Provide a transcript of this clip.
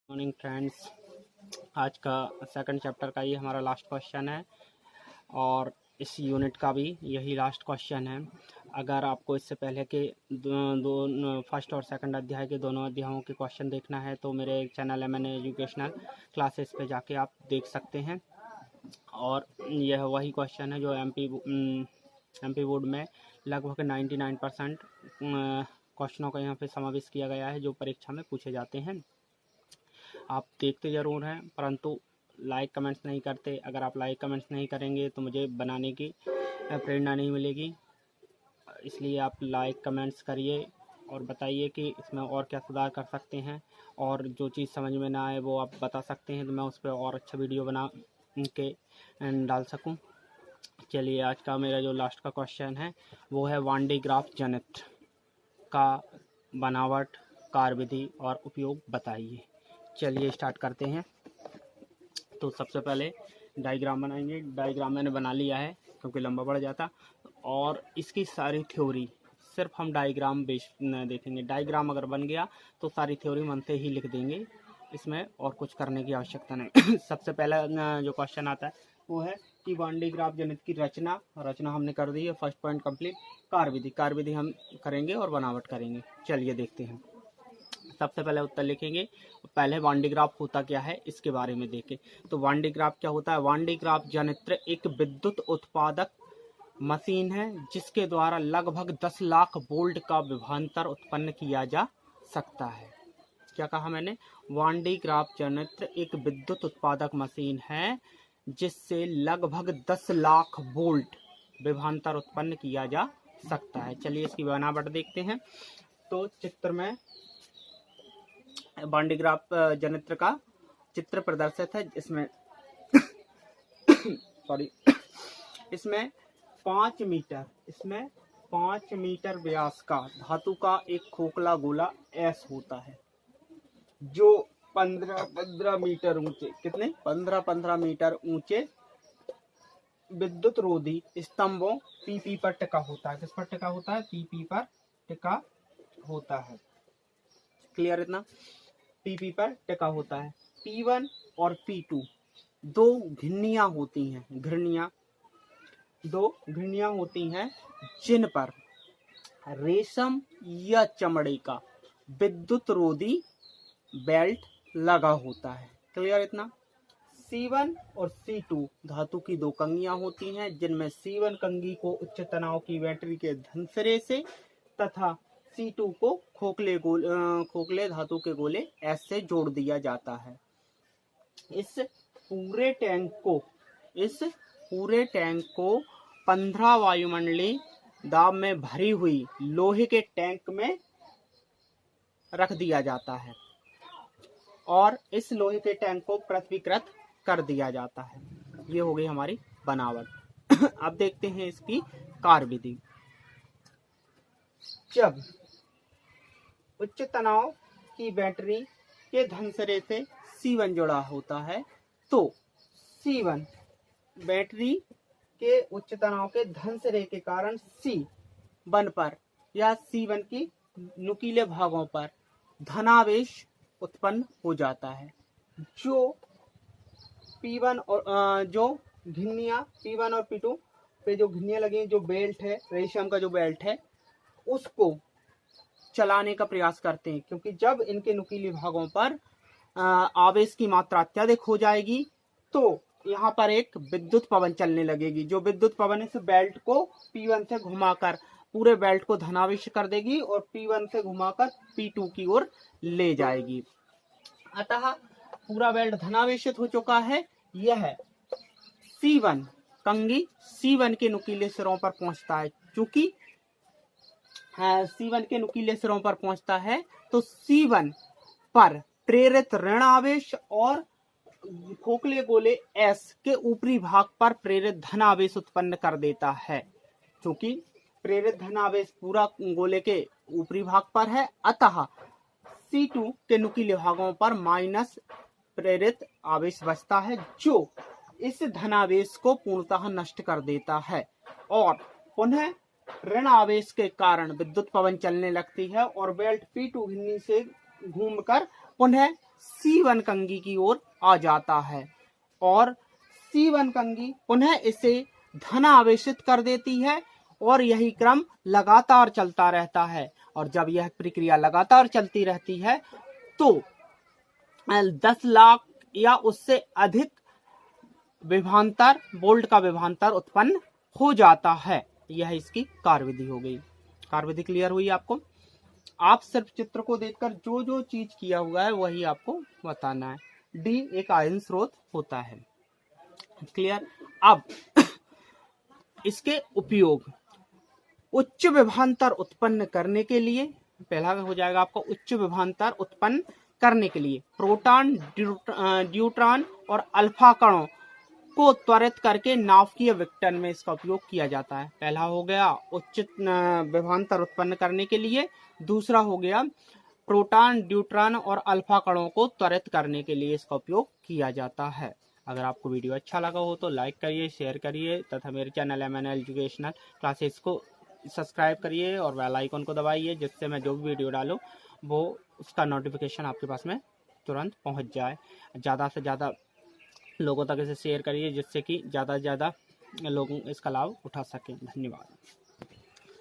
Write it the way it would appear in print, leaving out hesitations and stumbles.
Morning friends, आज का second chapter का ये हमारा लास्ट क्वेश्चन है और इस यूनिट का भी यही लास्ट क्वेश्चन है। अगर आपको इससे पहले के दो फर्स्ट और सेकंड अध्याय के दोनों अध्यायों के क्वेश्चन देखना है तो मेरे एक चैनल है, मैंने एजुकेशनल क्लासेस पे जाके आप देख सकते हैं। और यह वही क्वेश्चन है जो एमपी बोर्ड में लगभग 99% क्वेश्चनों का यहाँ पे समावेश किया गया है जो परीक्षा में पूछे जाते हैं। आप देखते ज़रूर हैं परंतु लाइक कमेंट्स नहीं करते। अगर आप लाइक कमेंट्स नहीं करेंगे तो मुझे बनाने की प्रेरणा नहीं मिलेगी, इसलिए आप लाइक कमेंट्स करिए और बताइए कि इसमें और क्या सुधार कर सकते हैं और जो चीज़ समझ में ना आए वो आप बता सकते हैं तो मैं उस पर और अच्छा वीडियो बना के डाल सकूं। चलिए, आज का मेरा जो लास्ट का क्वेश्चन है वो है वान डे ग्राफ जनित्र का बनावट, कार्यविधि और उपयोग बताइए। चलिए स्टार्ट करते हैं। तो सबसे पहले डायग्राम बनाएंगे। डायग्राम मैंने बना लिया है क्योंकि लंबा पड़ जाता, और इसकी सारी थ्योरी सिर्फ हम डायग्राम बेस देखेंगे। डायग्राम अगर बन गया तो सारी थ्योरी मन से ही लिख देंगे, इसमें और कुछ करने की आवश्यकता नहीं। सबसे पहला जो क्वेश्चन आता है वो है कि वन डे ग्राफ जनित्र की रचना हमने कर दी है। First point complete. कार्यविधि हम करेंगे और बनावट करेंगे। चलिए देखते हैं। सबसे पहले उत्तर लिखेंगे। पहले वान डे ग्राफ होता क्या है इसके बारे में देखें। तो वान डे ग्राफ क्या होता है? वान डे ग्राफ जनित्र एक विद्युत उत्पादक मशीन है जिसके द्वारा लगभग 10 लाख वोल्ट का विभवांतर उत्पन्न किया जा सकता है। क्या कहा मैंने? वान डे ग्राफ जनित्र एक विद्युत उत्पादक मशीन है जिससे लगभग 10 लाख वोल्ट विभवांतर उत्पन्न किया जा सकता है। चलिए इसकी बनावट देखते हैं। तो चित्र में वान डे ग्राफ जनित्र का चित्र प्रदर्शित है। इसमें इसमें 5 मीटर व्यास का धातु का एक खोखला गोला एस होता है जो 15 मीटर ऊंचे, कितने 15 मीटर ऊंचे विद्युत रोधी स्तंभों पीपी पर टिका होता है। किस पर टिका होता है? पीपी पर टिका होता है। क्लियर इतना? पीपी पर टिका होता है। P1 और P2 दो घिरनियां होती हैं जिन पर रेशम या चमड़े का विद्युत रोधी बेल्ट लगा होता है। क्लियर इतना? C1 और C2 धातु की दो कंगियां होती हैं जिनमें C1 कंगी को उच्च तनाव की बैटरी के धनसिरे से तथा C2 को खोखले धातु के गोले S से जोड़ दिया जाता है। इस पूरे टैंक को 15 वायुमंडलीय दाब में भरी हुई लोहे के टैंक में रख दिया जाता है और इस लोहे के टैंक को पृथ्वीकृत कर दिया जाता है। ये हो गई हमारी बनावट। अब देखते हैं इसकी कार्यविधि। जब उच्च तनाव की बैटरी के धनसिरे से C1 जुड़ा होता है तो C1 बैटरी के उच्च तनाव के धनसिरे के कारण C1 पर या C1 की नुकीले भागों पर धनावेश उत्पन्न हो जाता है। जो P1 और जो घिरनियां P1 और P2 पे जो घिरनियां लगी, जो बेल्ट है, रेशम का जो बेल्ट है, उसको चलाने का प्रयास करते हैं, क्योंकि जब इनके नुकीले भागों पर आवेश की मात्रा अत्यधिक हो जाएगी तो यहाँ पर एक विद्युत पवन चलने लगेगी। जो विद्युत पवन इस बेल्ट को P1 से घुमाकर पूरे बेल्ट को धनावेश कर देगी और P1 से घुमाकर P2 की ओर ले जाएगी। अतः पूरा बेल्ट धनावेशित हो चुका है। यह C1 कंगी C1 के नुकीले सिरों पर पहुंचता है। चूंकि C1 के नुकीले सिरों पर पहुंचता है तो C1 पर प्रेरित ऋण आवेश और खोखले गोले S के ऊपरी भाग पर प्रेरित धन आवेश उत्पन्न कर देता है। क्योंकि प्रेरित धन आवेश पूरा गोले के ऊपरी भाग पर है, अतः C2 के नुकीले भागों पर माइनस प्रेरित आवेश बचता है जो इस धनावेश को पूर्णतः नष्ट कर देता है और पुनः ऋण आवेश के कारण विद्युत पवन चलने लगती है और बेल्ट P2 घिरनी से घूमकर पुनः C1 कंघी की ओर आ जाता है और C1 कंघी पुनः इसे धन आवेशित कर देती है और यही क्रम लगातार चलता रहता है। और जब यह प्रक्रिया लगातार चलती रहती है तो 10 लाख या उससे अधिक विभवांतर, वोल्ट का विभवांतर उत्पन्न हो जाता है। यह इसकी कार्यविधि हो गई। कार्यविधि क्लियर हुई आपको? आप सिर्फ चित्र को देखकर जो जो चीज किया हुआ है वही आपको बताना है। डी एक आयन स्रोत होता है। क्लियर? अब इसके उपयोग उच्च विभवांतर उत्पन्न करने के लिए, पहला हो जाएगा आपका उच्च विभवांतर उत्पन्न करने के लिए प्रोटॉन, न्यूट्रॉन और अल्फा कणों को त्वरित करके नाभिकीय विघटन में इसका उपयोग किया जाता है। पहला हो गया उच्च विभवांतर उत्पन्न करने के लिए, दूसरा हो गया प्रोटॉन, न्यूट्रॉन और अल्फा कणों को त्वरित करने के लिए इसका उपयोग किया जाता है। अगर आपको वीडियो अच्छा लगा हो तो लाइक करिए, शेयर करिए तथा मेरे चैनल MN एजुकेशनल क्लासेस को सब्सक्राइब करिए और बेल आइकन को दबाइए, जिससे मैं जो भी वीडियो डालूं वो उसका नोटिफिकेशन आपके पास में तुरंत पहुंच जाए। ज़्यादा से ज़्यादा लोगों तक इसे शेयर करिए, जिससे कि ज़्यादा से ज़्यादा लोग इसका लाभ उठा सकें। धन्यवाद।